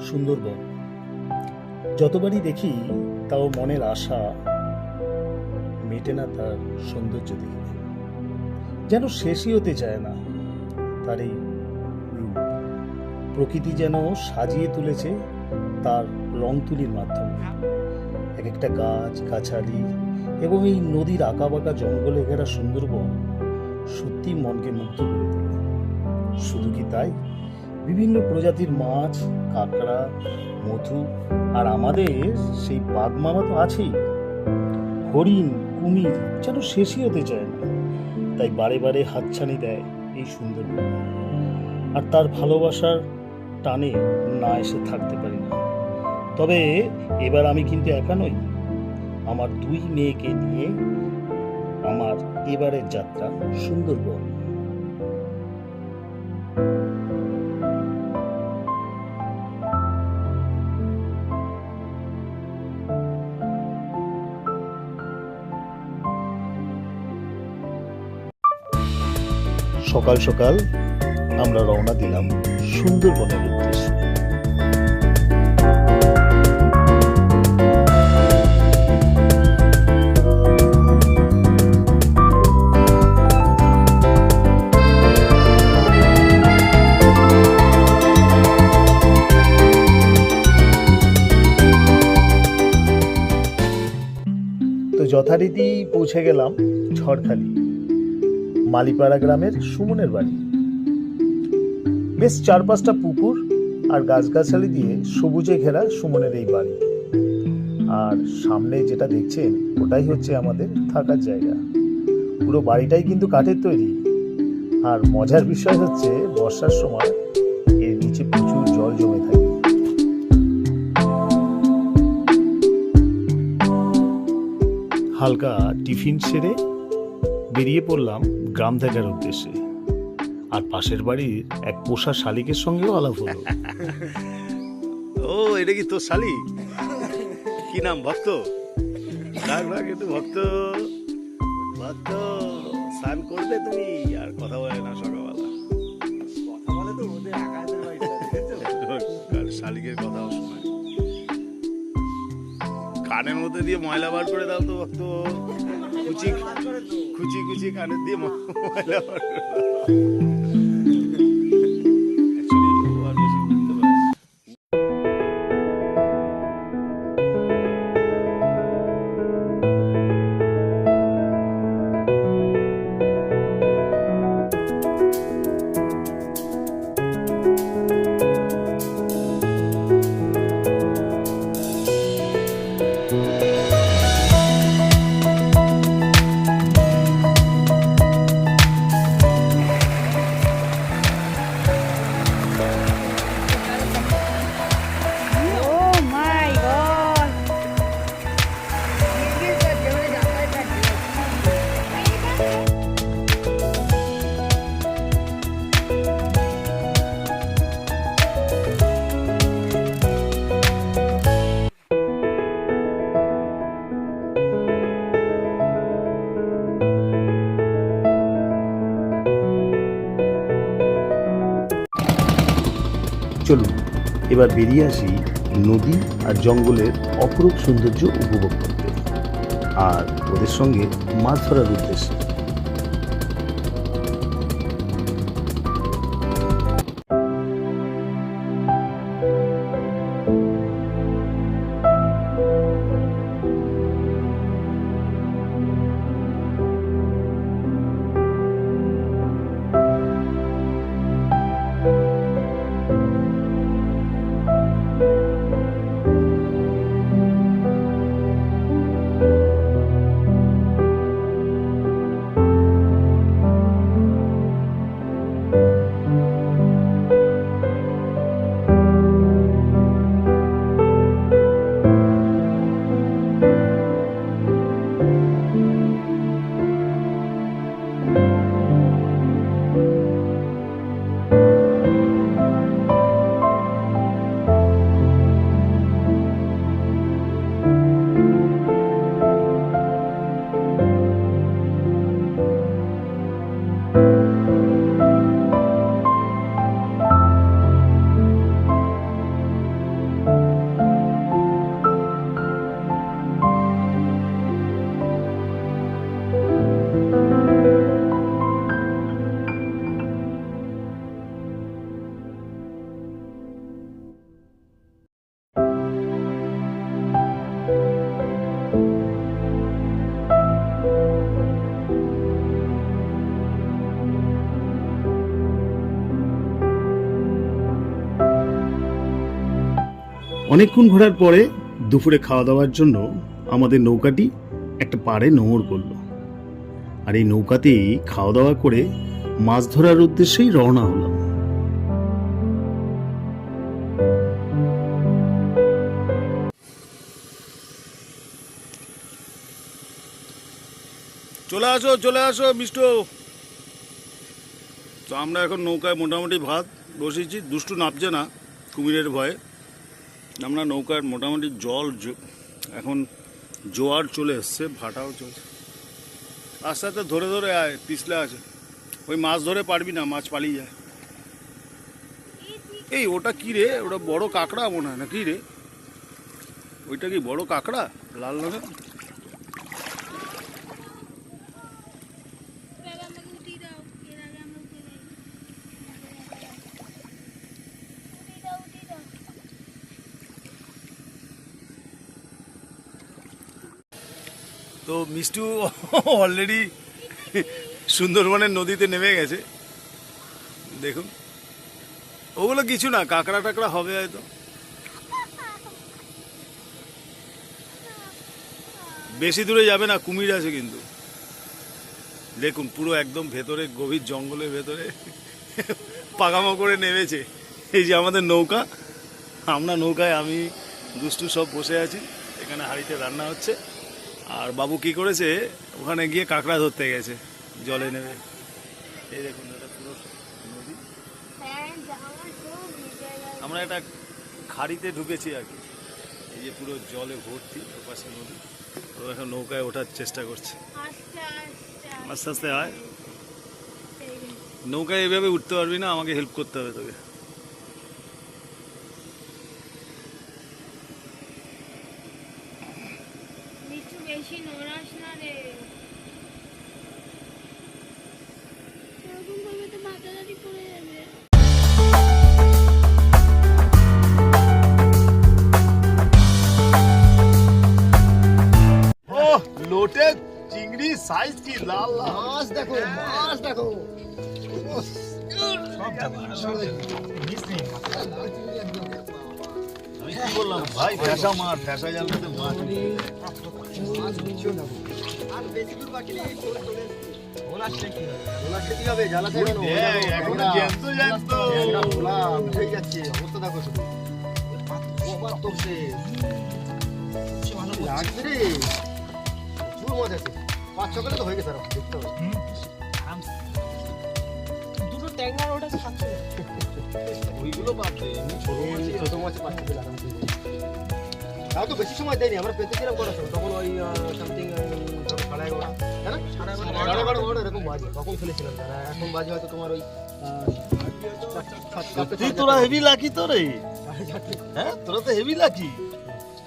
সুন্দরবন যতবারই দেখি তাও মনের আশা মেটে না তার সৌন্দর্য দেখে, যেন শেষই হতে চায় না তার এই রূপ। প্রকৃতি যেন সাজিয়ে তুলেছে তার রং তুলির মাধ্যমে। এক একটা গাছ গাছালি এবং এই নদীর আঁকাবাঁকা জঙ্গলে ঘেরা সুন্দরবন সত্যি মনকে মুগ্ধ করে তোলে। শুধু কি তাই, বিভিন্ন প্রজাতির মাছ, কাঁকড়া, মধু, আর আমাদের সেই বাঘ মামা তো আছেই। হরিণ, কুমির যেন শেষই হতে চায় না, তাই বারে বারে হাতছানি দেয় এই সুন্দরবন। আর তার ভালোবাসার টানে না এসে থাকতে পারি না। তবে এবার আমি কিন্তু একা নই, আমার 2 মেয়েকে নিয়ে আমার এবারের যাত্রা সুন্দরবন। সকাল সকাল আমরা রওনা দিলাম সুন্দরবনের উদ্দেশ্যে। তো যথারীতি পৌঁছে গেলাম ঝড়খালি, মালিপাড়া গ্রামের সুমনের বাড়ি। বেশ 4-5টা পুকুর আর গাছগাছালি দিয়ে সবুজে ঘেরা সুমনের এই বাড়ি। আর সামনে যেটা দেখছেন ওটাই হচ্ছে আমাদের থাকার জায়গা। পুরো বাড়িটাই কিন্তু কাঠের তৈরি। আর মজার বিষয় হচ্ছে বর্ষার সময় এর নিচে প্রচুর জল জমে থাকে। হালকা টিফিন সেরে বেরিয়ে পড়লাম গ্রাম দেখার উদ্দেশ্যে। আর পাশের বাড়ির এক পোষা শালিকের সঙ্গেও আলাপ হলো। ও, এটা কি তোর শালি? কি নাম? ভক্ত? কিন্তু ভক্ত ভক্ত স্নান করবে তুমি? আর কথা বলে না সকালবেলা, কথা বলে তো ওদের আকাশের বাড়িতে শালিকের কথাও শোনায়। কানের মধ্যে দিয়ে ময়লা বার করে দাও তো ভক্ত। খুচি খুচি কানের দিয়ে ময়লা বার করে দাও। চলুন এবার বেরিয়ে আসি নদী আর জঙ্গলের অপরূপ সৌন্দর্য উপভোগ করতে, আর ওদের সঙ্গে মাছ ধরার উদ্দেশ্যে। অনেকক্ষণ ঘোরার পরে দুপুরে খাওয়া দাওয়ার জন্য আমাদের নৌকাটি একটা পাড়ে নোঙর করলো। আর এই নৌকাতেই খাওয়া দাওয়া করে মাছ ধরার উদ্দেশ্যেই রওনা হলাম। চলে আসো মিষ্টু। তো আমরা এখন নৌকায় মোটামুটি ভাত বসিয়েছি, দুষ্টু নামছে না কুমিরের ভয়ে। আমরা নৌকার মোটামুটি এখন জোয়ার চলে এসছে, ভাটাও চলছে। আস্তে আস্তে ধরে ধরে আয়, পিছলে আছে। ওই মাছ ধরে পারবি না, মাছ পালিয়ে যায়। এই ওটা কি রে? ওটা বড় কাঁকড়া মনে হয় না, কি রে? ওইটা কি বড় কাঁকড়া লাল রঙের? তো মিষ্টু অলরেডি সুন্দরবনের নদীতে নেমে গেছে। দেখুন, ওগুলো কিছু না, কাঁকড়া টাকড়া হবে হয়তো। বেশি দূরে যাবে না, কুমির আছে কিন্তু। দেখুন পুরো একদম ভেতরে, গভীর জঙ্গলের ভেতরে পাকামো করে নেমেছে। এই যে আমাদের নৌকা, আমরা নৌকায় আমি দুষ্টু সব বসে আছি। এখানে হাঁড়িতে রান্না হচ্ছে। আর বাবু কি করেছে, ওখানে গিয়ে কাঁকড়া ধরতে গেছে জলে নেমে। এই দেখুন, এটা পুরো নদী। আমরা একটা খাড়িতে ঢুকেছি আর কি। এই যে পুরো জলে ভর্তি, ওপাশে নদী। তো এখন নৌকায় ওঠার চেষ্টা করছে। আস্তে আস্তে হয়, নৌকায় এভাবে উঠতে পারবি না, আমাকে হেল্প করতে হবে তোকে। বেশি নড়াস না রে, এরকম ভাবে তো মাথাদারি পড়ে যাবে। ও লোটে চিংড়ি সাইজ কি লাল লাল মাছ দেখো, মাছ দেখো। আমি কি বললাম ভাই, ফ্যাসা মার, ফ্যাসা জানলাতে মাছ। মাছ নিচেও দেখো। আর বেশি দূর বাকি নেই, চলে চলে ভোলা খেতে হবে, জ্বালা খাবে না। এখনো জ্যান্ত জ্যান্ত। ভোলা উঠে যাচ্ছে, অবস্থা দেখো শুধু। ওবার তো সে লাগছে রে, প্রচুর মাছ আছে। 5-6 তো হয়ে গেছে, দেখতে হবে। দুটো ট্যাংরার ওটা খাচ্ছে, ওইগুলো বাদ দে, এমনি ছোট মাছে পাচ্ছে দিল আরাম করে। তাও তো বেশি সময় দেয়নি, আমরা পেতে ছিলাম কটার সময়, তখন ওই সামথিং 11:30, তাই না? 11:30 এরকম বাজে, তখন ফেলেছিলাম। তারা এখন বাজে হয়তো তোমার ওই সত্যি তোরা হেভি লাকি তো রে। হ্যাঁ, তোরা তো হেভি লাকি।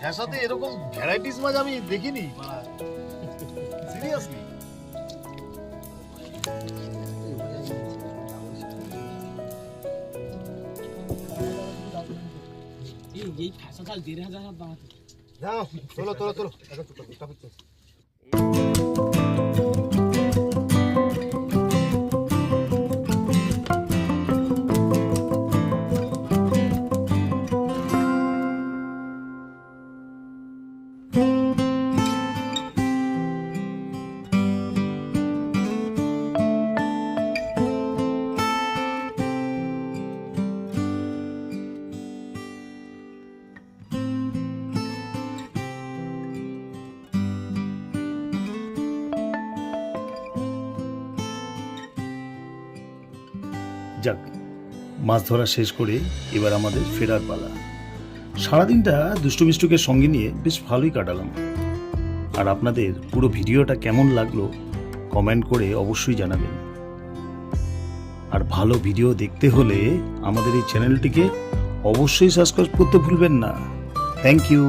ফ্যাসাতে এরকম ভ্যারাইটিস মাছ আমি দেখিনি, সিরিয়াসলি। এই ফ্যাসাটা 1,500 দাম আছে। যাও চলো চলো চলো, এখন চুপ করো, টপিক চেঞ্জ। যাক, মাছ ধরা শেষ করে এবার আমাদের ফেরার পালা। সারাদিনটা দুষ্টু মিষ্টুকে সঙ্গে নিয়ে বেশ ভালোই কাটালাম। আর আপনাদের পুরো ভিডিওটা কেমন লাগলো কমেন্ট করে অবশ্যই জানাবেন। আর ভালো ভিডিও দেখতে হলে আমাদের এই চ্যানেলটিকে অবশ্যই সাবস্ক্রাইব করতে ভুলবেন না। Thank you.